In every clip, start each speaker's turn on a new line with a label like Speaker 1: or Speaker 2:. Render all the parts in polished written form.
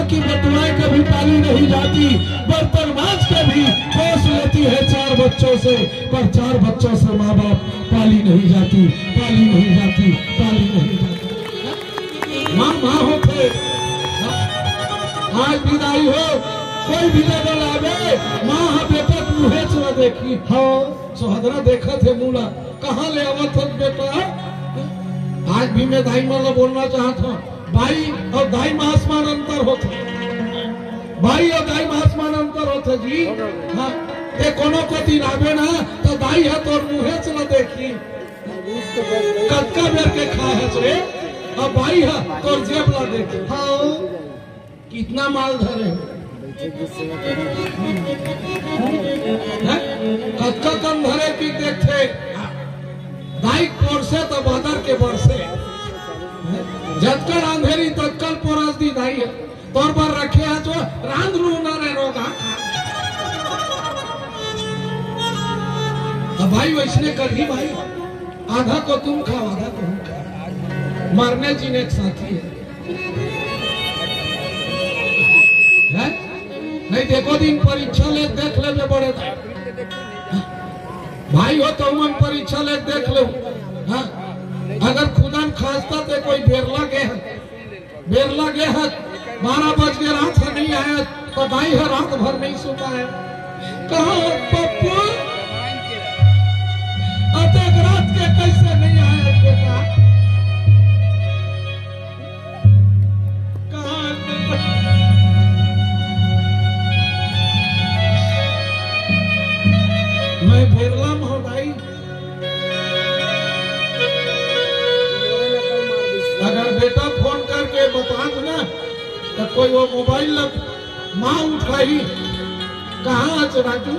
Speaker 1: कि बटुआए कभी पाली नहीं जाती, बर्तन मांज के भी पोस लेती है 4 बच्चों से, पर 4 बच्चों से माँ बाप पाली नहीं जाती, पाली नहीं जाती, पाली नहीं जाती। माँ माँ होते। आज विदाई हो, कोई भी न लावे, माँ बेटा मुहे चला देखी। हाँ सोहदरा देखा थे मूला कहाँ ले आवत हो बेटा। आज भी मैं दाई माला बोलना चाहता हूँ, भाई और दाई में आसमान अंतर होते, भाई और दाई में आसमान अंतर होते जी। हाँ ये कोनो को दिन आवे ना तो दाई है तो मुहे चला देखी कटका बेर के खा है से, और भाई है तो जेब ला देखी। हाँ कितना माल धरे कटका कम धरे की देखते दाई कोरसे तो बादर के बरसे, जतकल अंधेरी तत्कल पोरास दी दाई है तौर पर रखे है जो रांध रू न रहे रोगा। अब भाई वैसने कर दी भाई, आधा को तुम खाओ आधा को हम खाओ, मरने जीने एक साथी है। नहीं देखो दिन परीक्षा ले देख ले में बड़े भाई हो तो हम परीक्षा ले देख लो। हाँ अगर खुदा खासता तो कोई बेरला गए है 12 बज के रात से नहीं आया तो भाई है रात भर नहीं सोता है। कहा पप्पू अतक रात के कैसे नहीं आया बेटा, मैं बेरला महोदय। अगर बेटा फोन करके बता दो ना तो कोई वो मोबाइल माँ उठाई कहाँ आज राजू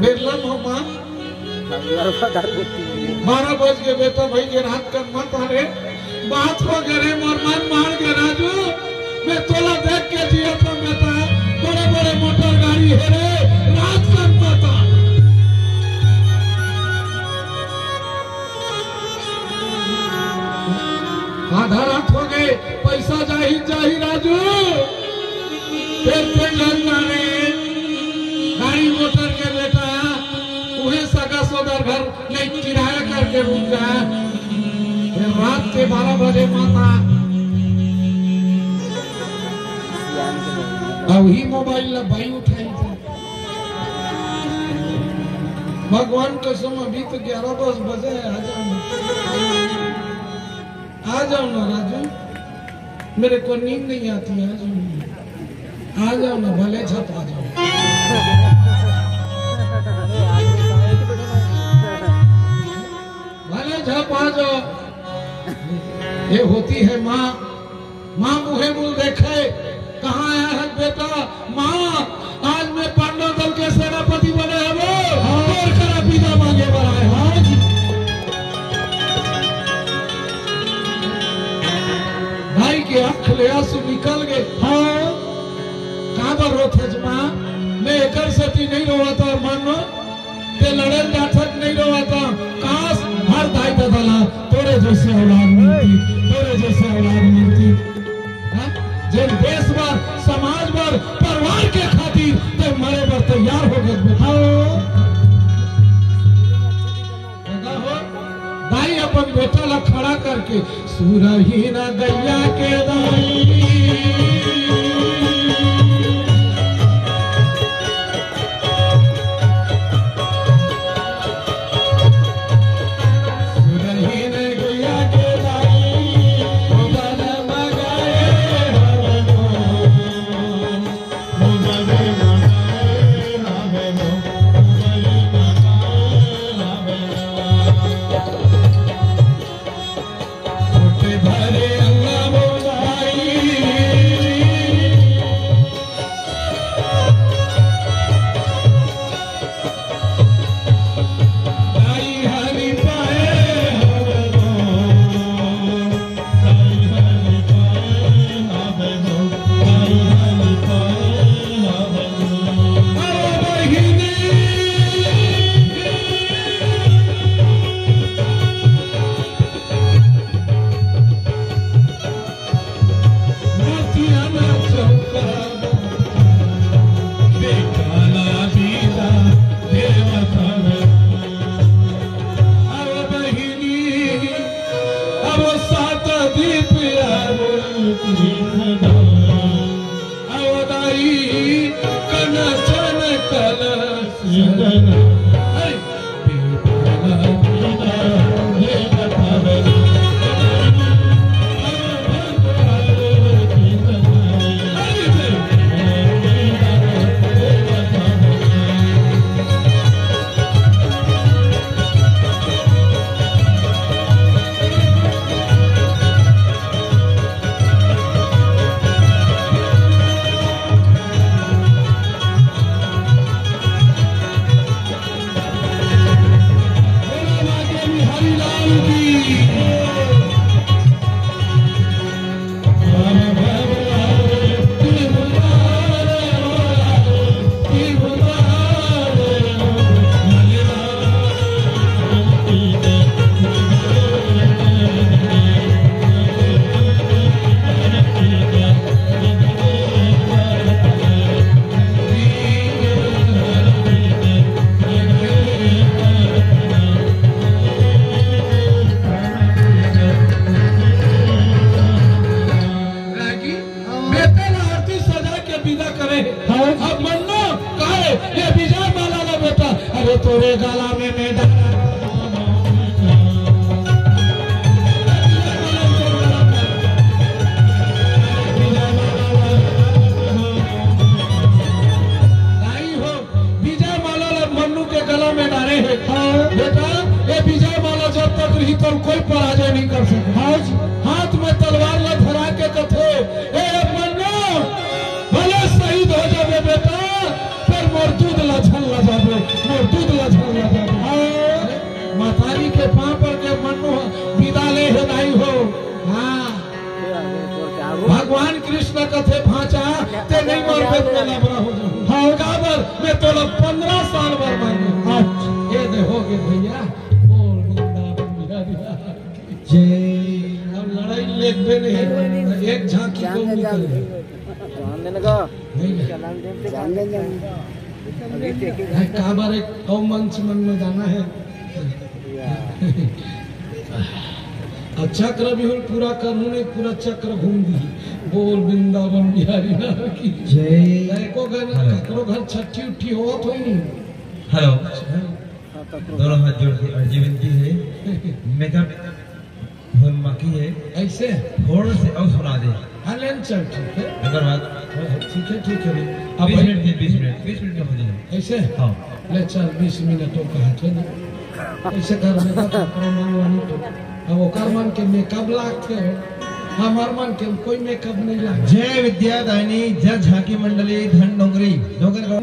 Speaker 1: बेरला महोदय 12 बज के बेटा भाई के रात कर मत आ रे बात हो गए मोर मन मार के राजू मैं तोला देख के जिया था बेटा, बड़े बड़े मोटर गाड़ी है रे रात कर मत आ। आधा रात हो गए पैसा जाही राजू फिर जाने गाड़ी मोटर के बेटा उन्हें सगा सोदर घर नहीं किराया करके रुक जा, फिर रात के 12 बजे माता अब ही मोबाइल भाई उठाई थे। भगवान कसम अभी तो 11-10 बजे आ जाओ ना राजू, मेरे को नींद नहीं आती है, आ जाओ ना भले छत आ जाओ। भले छप आ जाओ। ये होती है माँ, माँ मुहे मुँह देखे कहाँ आया है बेटा। माँ आज मैं पांडव दल के सेनापति बने हैं पिता मांगे बनाए। हाँ जी भाई के आंख ले आंसू निकल गए। हाँ कहाँ पर रोते जमा, मैं एकर सती नहीं रोवाता मानो ते लड़ल जाठक नहीं रोवाता। काश हर दाई दादा तोरे जैसे औलाद मिलती, तोरे जैसे औलाद मिलती। जिन देश पर समाज पर परिवार के खातिर ते मरे पर तैयार हो गए। दाई अपन बेटा ला खड़ा करके सुरही ना गैया के दाई तोरे गला में मैं बेटा ये विजय माला जब तक रही तो कोई पराजय नहीं कर सके। हाथ में तलवार ला धरा के कथे ए मन्नो भले शहीद हो जावे बेटा फिर मोर दूध ला छल ला जावे, मोर दूध ला छल ला जावे। मातारी के पांव पर के मन्नो विदा ले हदाई हो। हाँ भगवान कृष्ण कथे भांचा ते नहीं मर पे मेला बड़ा हो जाओ। हाँ काबर मैं तो 15 साल बार मांगे ये देखोगे भैया बोल अब लड़ाई लेख पे नहीं एक झांकी को निकल काबर एक मंच मन में जाना है। चक्र भी पूरा करूँ नहीं पूरा चक्र घूम दी। बोल वृंदावन बिहारी लाल की जय। को घर घर छठी उठी हो तो नहीं।
Speaker 2: हेलो दोनों हाथ जोड़ के अर्जी विनती है मेकअप होम बाकी है
Speaker 1: ऐसे
Speaker 2: थोड़ा से और सुना दे।
Speaker 1: हलन चल ठीक है
Speaker 2: अगर बात
Speaker 1: ठीक है
Speaker 2: अब 20 मिनट का हो जाए ऐसे।
Speaker 1: हाँ ले चल 20 मिनटों का है ऐसे कर में प्रमाण तो अब वो कर्मन के मेकअप लागते हो हमार मन के कोई मेकअप नहीं लाग।
Speaker 2: जय विद्या दायनी जय झांकी मंडली धन डोंगरी डोंगर का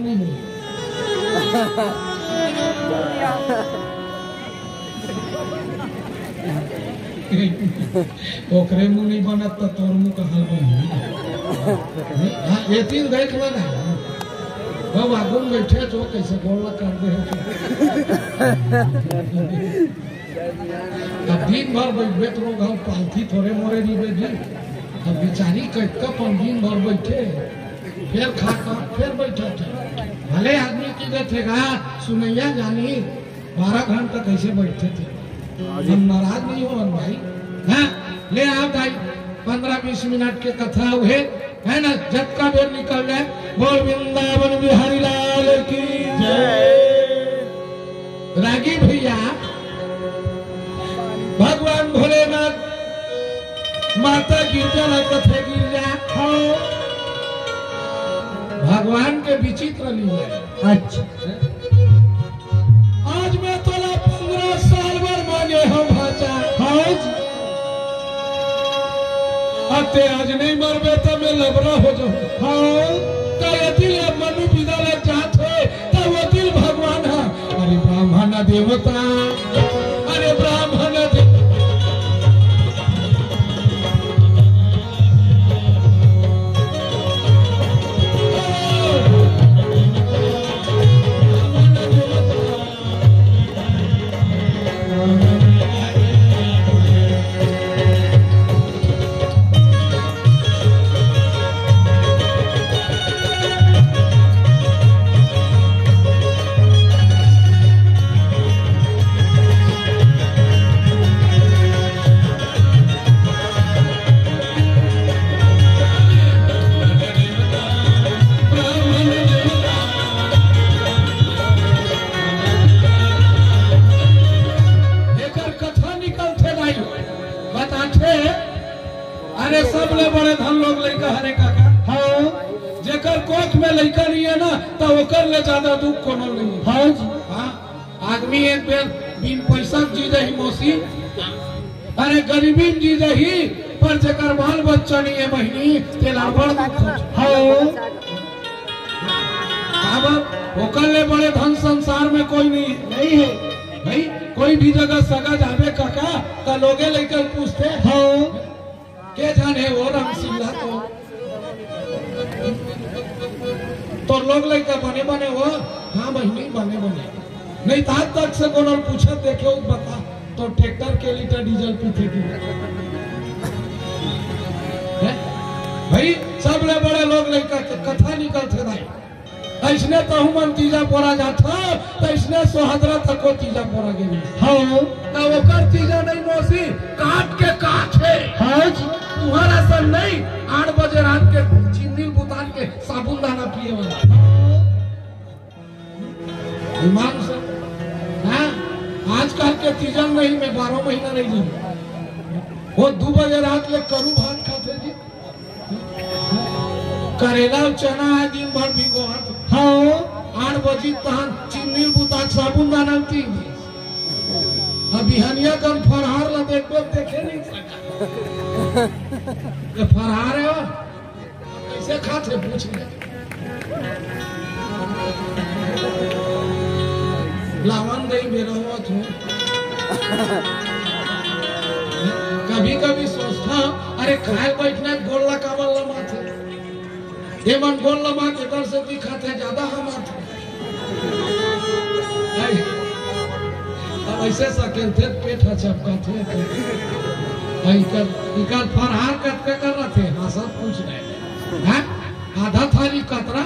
Speaker 1: ओकरे मुंह नहीं बनत तो तोर मुंह का हाल बन। हां ये तीन देख लेना बाबा गुम बैठे तो कैसे बोलना कर दे। अब दिन भर बैठे तो गाँव पालथी थोड़े मोरे नहीं बैठे। अब बेचारी कब दिन भर बैठे फिर खाता फिर बैठा थे। भले आदमी की देखेगा सुनैया जानी 12 घंटा कैसे बैठे थे। हम नाराज नहीं हो भाई। हाँ ले आओ भाई 15-20 मिनट के कथा हुए है ना जब का देर निकल जाए। बोल वृंदावन बिहारी लाल की जय। रागी भैया भगवान भोलेनाथ माता गिरजा कथे गिरजा भगवान के विचित्र लीला। अच्छा आज मैं तोला 15 साल बार मांगे हम भाचा अते आज नहीं मरबे तो मैं लबरा हो जाऊं। हाँ दिल मनु विदा लग जाते तो वो दिल भगवान है। अरे ब्राह्मण देवता अरे ब्राह्मण लड़का नहीं है ना तो ओकर ले ज्यादा दुख कोनो नहीं है।
Speaker 3: हाँ जी।
Speaker 1: हाँ, आदमी एक बेर बिन पैसा जी रही मौसी, अरे गरीबी में जी रही, पर जेकर बाल बच्चा नहीं है बहनी तेला बड़ दुख
Speaker 3: हाँ
Speaker 1: ओकर ले बड़े धन संसार में कोई नहीं है भाई। कोई भी जगह सगा जावे काका तो लोगे लेकर पूछते
Speaker 3: हाँ
Speaker 1: के जाने वो रामसिंह तो लोग लेकर बने बने वो। हाँ बहनी बने बने नहीं था तक से कोनो पूछत देखे वो बता तो ट्रैक्टर के लीटर डीजल पीते की भाई सब ले बड़े लोग लेकर कथा निकलते रहे। ऐसने तो हम तीजा पोरा जाता तो इसने सोहदरा तक को तीजा पोरा गई।
Speaker 3: हाँ
Speaker 1: ना ओकर तीजा नहीं मौसी काट के काछे।
Speaker 3: हाँ जी।
Speaker 1: तुम्हारा सन नहीं 8 बजे रात के चिंदी बुतान के साबुन दाना पिए वाला ईमान से। हाँ आजकल के तीजन नहीं में 12 महीना नहीं जी वो 2 बजे रात ले करू भात खाते जी। करेला चना है दिन भर भिगो हाथ।
Speaker 3: हाँ
Speaker 1: 8 बजे तहन चिन्नी बुता साबुन दाना पी अभी हनिया कम फरहार ला देखे नहीं सका ये फरहार है कैसे खाते पूछ ले लावन दही मेरा हुआ तो कभी कभी सोचता अरे खाए बैठना गोला कामल लमा थे ये मन गोल लमा के डर से दिखाते ज्यादा हम आते अब ऐसे सकेंथे पेट चपकाते इकर फरहार कटके कर रहे थे हाँ सब पूछ रहे हैं। आधा थाली कतरा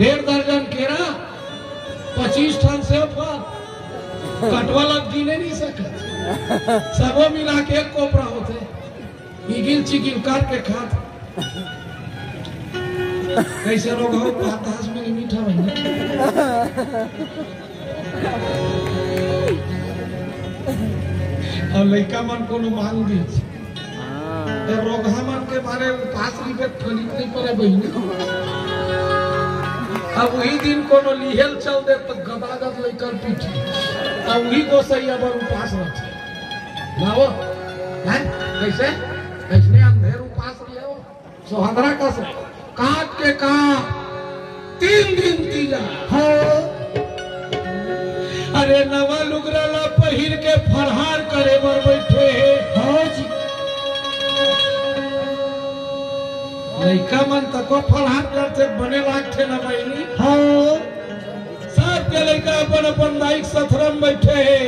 Speaker 1: 1.5 दर्जन केरा 25 टन से कटवाला गिने नहीं सके सबो मिला के एक कोपरा होते इगिल चिगिल करके खाते कैसे लोग हो 5-10 में मीठा बन और लड़का मन को मांग दी तो रोगा मन के मारे 5 रुपए खरीदने पड़े बहनी। अब वही दिन कोनो लिहेल चल दे तो गदागद लेकर पीठी अब वही को सही अब उपास रखे लाओ हैं कैसे कैसे अंधेर उपास लियो सोहदरा का काट के कहा 3 दिन तीजा।
Speaker 3: हाँ
Speaker 1: अरे नवा लुगरा ला पहिर के फरहार करे बर बैठे।
Speaker 3: हाँ जी।
Speaker 1: लड़का मन तको फरहार करते बने लागते ना बहनी।
Speaker 3: हाँ
Speaker 1: सब के लड़का अपन अपन दाइक सथरम बैठे है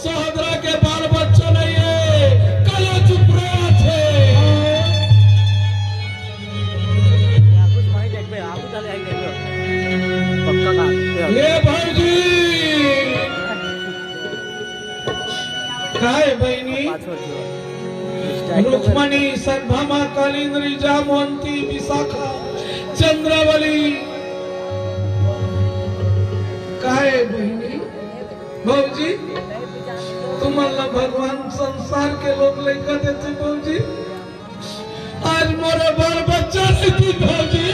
Speaker 1: सोहदरा के बाल बच्चा नहीं है कला चुप रहा थे। ये भाजी काय बहनी रुक्मणी सद्भामा कालिंद्री जामवंती विशाखा चंद्रावली काय बहनी भौजी तुम्हारा भगवान संसार के लोग लेकर देते भौजी आज मोरा बाल बच्चा नहीं थी भौजी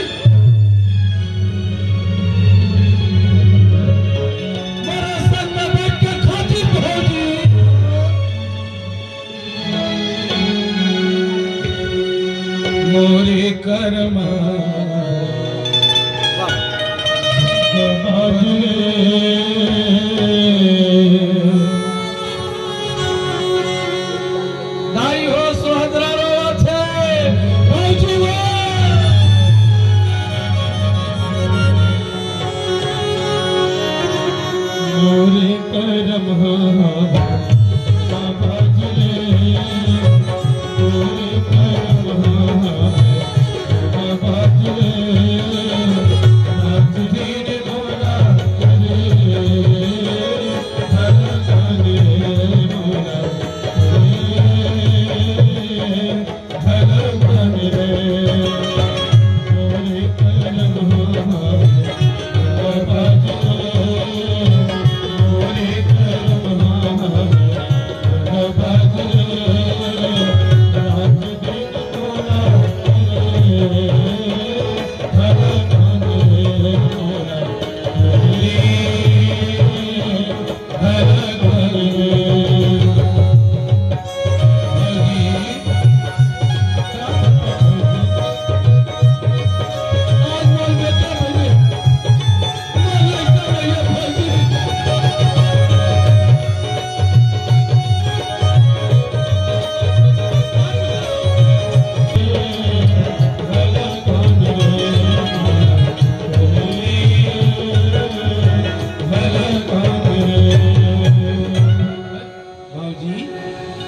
Speaker 1: मेरा संग में बैठ के खाती भौजी मोरे कर्मा दाई हो सुहदरा रोवा थे भौजी वो
Speaker 3: मोरे करम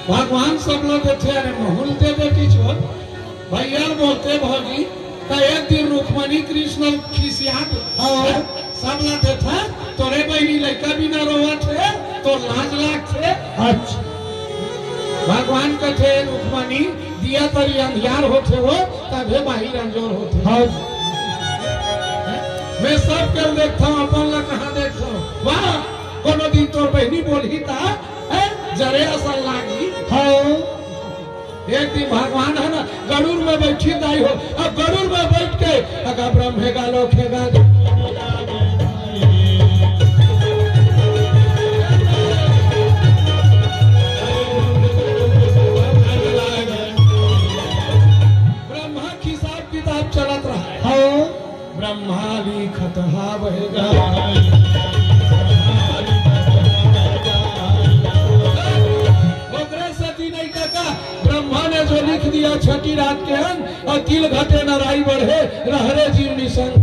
Speaker 1: भगवान सब लोग थे अरे मोहन दे बेटी छो भैया बोलते भौजी तो एक दिन रुक्मणी कृष्ण खिसियात और सब लोग था तोरे बहनी लड़का भी ना रोवत है तो लाज लाग थे।
Speaker 3: अच्छा
Speaker 1: भगवान का थे रुक्मणी दिया तरी अंधियार होते हो तबे बाहर अंजोर होते।
Speaker 3: हाँ
Speaker 1: मैं सब कर देखता हूँ अपन ला कहाँ देखता हूँ वाह कोनो दिन तोर बहनी बोली था जरे असल लागी।
Speaker 3: हाँ
Speaker 1: एक दिन भगवान है ना गरुड़ में बैठी दाई हो अब गरुड़ में बैठ के अगर ब्रह्मेगा लोखेगा ब्रह्मा की हिसाब किताब चलत रहा।
Speaker 3: हाँ
Speaker 1: ब्रह्मा लिखत हावेगा ब्रह्मा ने जो लिख दिया छठी रात के अंक और तिल घटे नराई बढ़े रहरे जीव निसंग।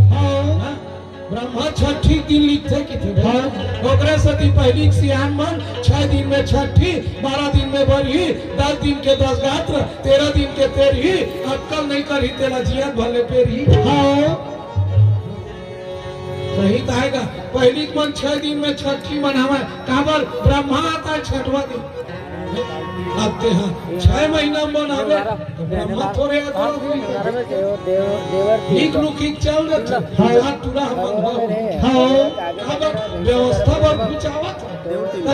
Speaker 1: ब्रह्मा छठी दिन लिखते कितने सती पहली सियान मन 6 दिन में छठी 12 दिन में बरही 10 दिन के 10 गात्र 13 दिन के 13 अक्कल नहीं करी तेरा जियत भले पेरी। सही आएगा पहली मन 6 दिन में छठी मनावा काबर ब्रह्मा आता है 6वां दिन आते हैं 6 महीना मनावे तो ब्रह्मा थोड़े ठीक लुकिक चल रहे हाथ तुरा व्यवस्था बहुत पूछावत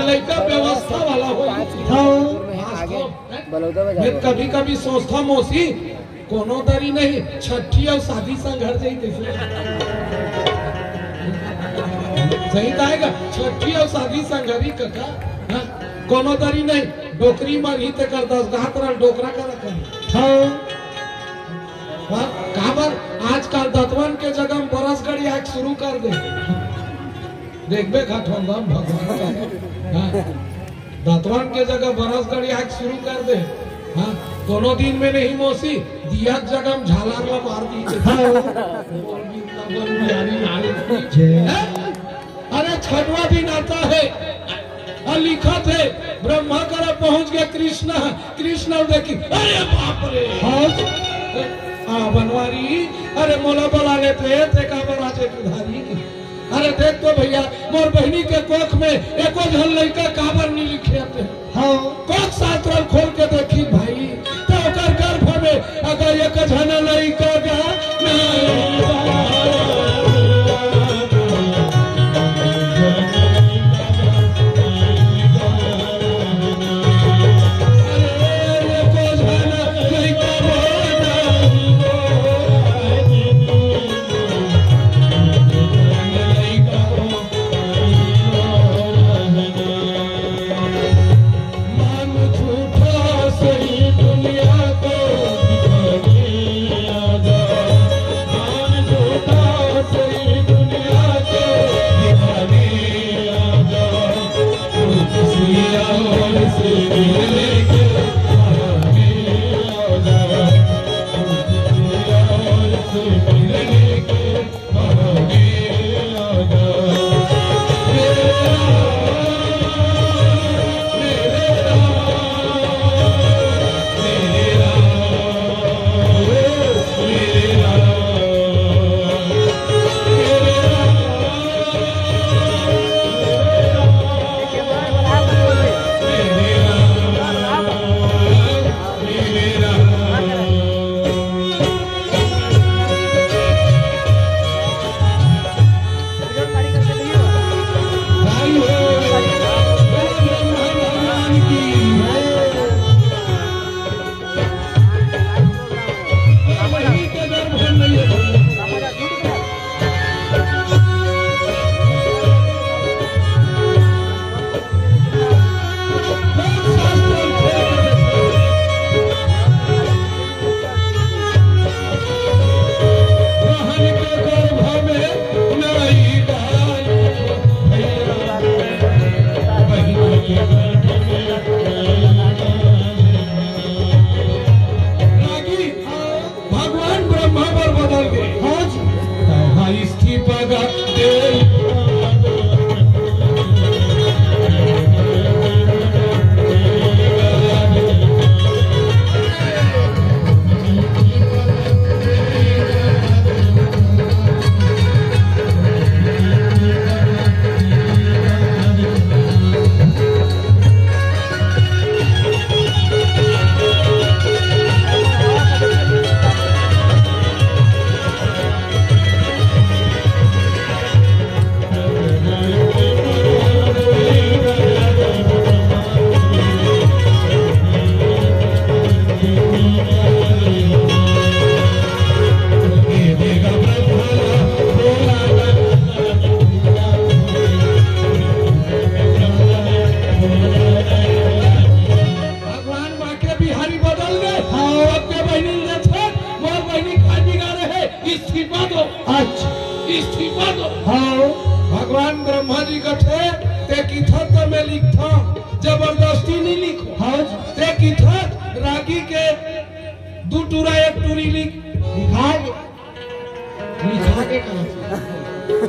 Speaker 1: लड़का व्यवस्था वाला हो। कभी कभी सोचता मौसी कोनो दरी नहीं छठी और शादी संघर्ष सही आएगा छठी और शादी संघरी कका कोनो दरी नहीं डोकरी मारी ते कर 10 गात्र डोकरा का रखा। काबर आजकल दतवन के जगह में बरस गड़ी आग शुरू कर दे देखबे घाटवन भगवान दतवन के जगह बरस गड़ी आग शुरू कर दे। हाँ दोनों दिन में नहीं मौसी दिया जगह में झाला मार दी। अरे 6वां दिन आता है लिखा थे ब्रह्मा कर पहुंच गए कृष्ण कृष्ण देखी अरे बाप रे बनवारी अरे मोला बोला लेते धारी अरे देख तो भैया मोर बहनी के कोख में एको झन लड़का काबर नहीं लिखे हाँ कोख शास्त्र खोल के देखी भाई तो गर्भ में अगर एक झन लड़का दू टूरा एक टूरी लिखा के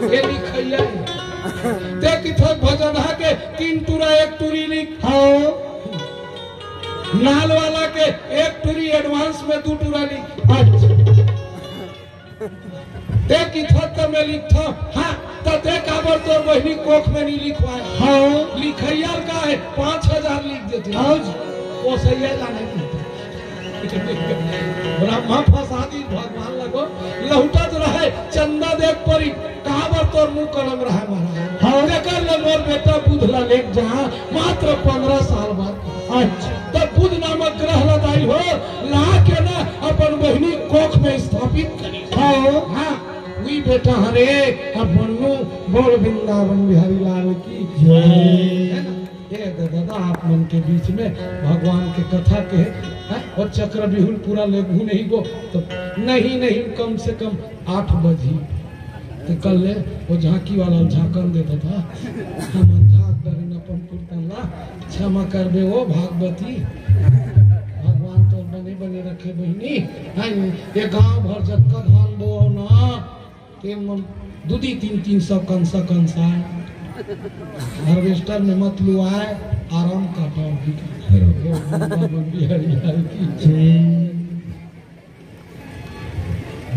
Speaker 1: के लिखैया ते किथक भजन हा के 3 टूरा एक टूरी लिख नाल वाला के एक टूरी एडवांस में 2 टूरा लिख ते किथक में लिखा हाँ तो ते काबर तो बहनी कोख में नहीं लिखवाए हाँ लिखैया का है 5000 लिख देते हाँ वो सही है नहीं ब्रह्मा फसादी भगवान लगो लहुटत रहे चंदा देख परी काबर तोर मुंह कलम रहा महाराज हाँ लेकर ले मोर बेटा बुधला लेक जहाँ मात्र 15 साल बाद अच्छा तब बुध नामक ग्रह लगाई हो ला के ना अपन बहनी कोख में स्थापित करी हाँ वही बेटा हरे अपन बोल वृंदावन बिहारी लाल की जय दादा आप मन के बीच में भगवान के कथा के और चक्र बिहुल पूरा लेगू नहीं गो तो नहीं कम से कम 8 बजे तो कल ले वो झांकी वाला झांकन देता था हम झांक डरे अपन कीर्तनला क्षमा कर दे वो भागवती भगवान तो बने रखे बहनी ये गांव भर जब का धान बो ना दूधी 300 कंसा हार्वेस्टर में मत लुआए आराम काटो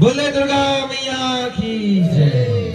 Speaker 2: बोले दुर्गा मैया की जय।